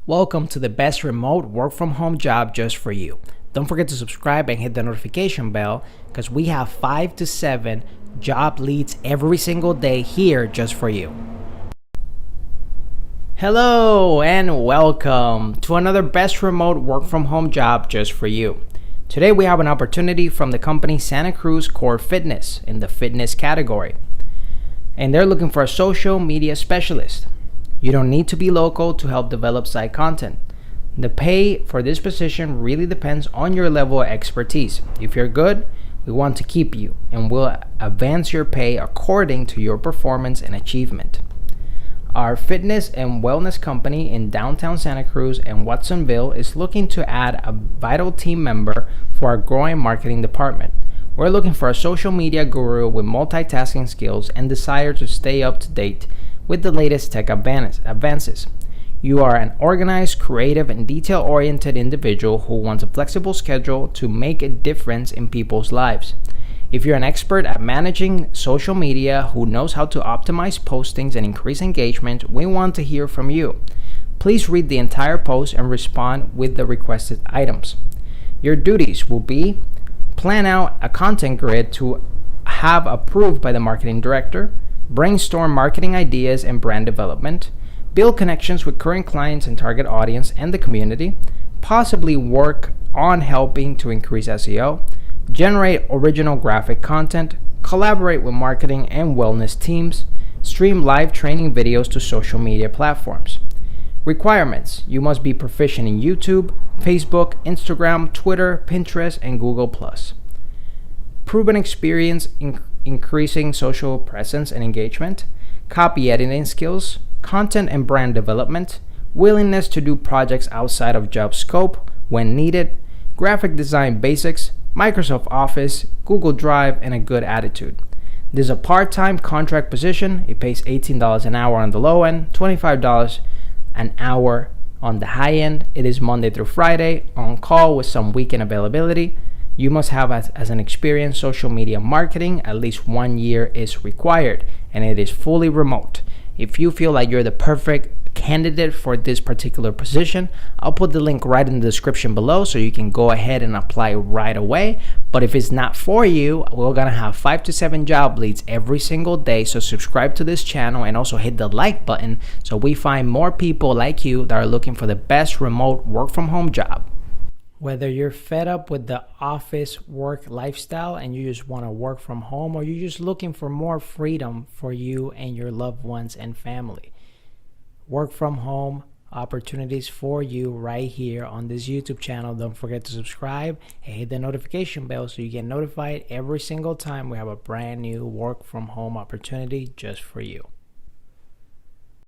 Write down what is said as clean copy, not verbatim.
Welcome to the best remote work from home job just for you. Don't forget to subscribe and hit the notification bell because we have 5 to 7 job leads every single day here just for you. Hello and welcome to another best remote work from home job just for you. Today we have an opportunity from the company Santa Cruz Core Fitness in the fitness category. And they're looking for a social media specialist. You don't need to be local to help develop site content. The pay for this position really depends on your level of expertise. If you're good, we want to keep you and we'll advance your pay according to your performance and achievement. Our fitness and wellness company in downtown Santa Cruz and Watsonville is looking to add a vital team member for our growing marketing department. We're looking for a social media guru with multitasking skills and desire to stay up to date with the latest tech advances. You are an organized, creative, and detail-oriented individual who wants a flexible schedule to make a difference in people's lives. If you're an expert at managing social media who knows how to optimize postings and increase engagement, we want to hear from you. Please read the entire post and respond with the requested items. Your duties will be plan out a content grid to have approved by the marketing director, brainstorm marketing ideas and brand development, build connections with current clients and target audience and the community, possibly work on helping to increase SEO, generate original graphic content, collaborate with marketing and wellness teams, stream live training videos to social media platforms. Requirements: you must be proficient in YouTube, Facebook, Instagram, Twitter, Pinterest, and Google+. Proven experience in increasing social presence and engagement, copy editing skills, content and brand development, willingness to do projects outside of job scope when needed, graphic design basics, Microsoft Office, Google Drive, and a good attitude. This is a part-time contract position. It pays $18 an hour on the low end, $25 an hour on the high end. It is Monday through Friday, on call with some weekend availability. You must have as an experienced social media marketing, at least 1 year is required, and it is fully remote. If you feel like you're the perfect candidate for this particular position, I'll put the link right in the description below so you can go ahead and apply right away. But if it's not for you, we're gonna have 5 to 7 job leads every single day. So subscribe to this channel and also hit the like button so we find more people like you that are looking for the best remote work from home job. Whether you're fed up with the office work lifestyle and you just want to work from home, or you're just looking for more freedom for you and your loved ones and family, work from home opportunities for you right here on this YouTube channel. Don't forget to subscribe and hit the notification bell so you get notified every single time we have a brand new work from home opportunity just for you.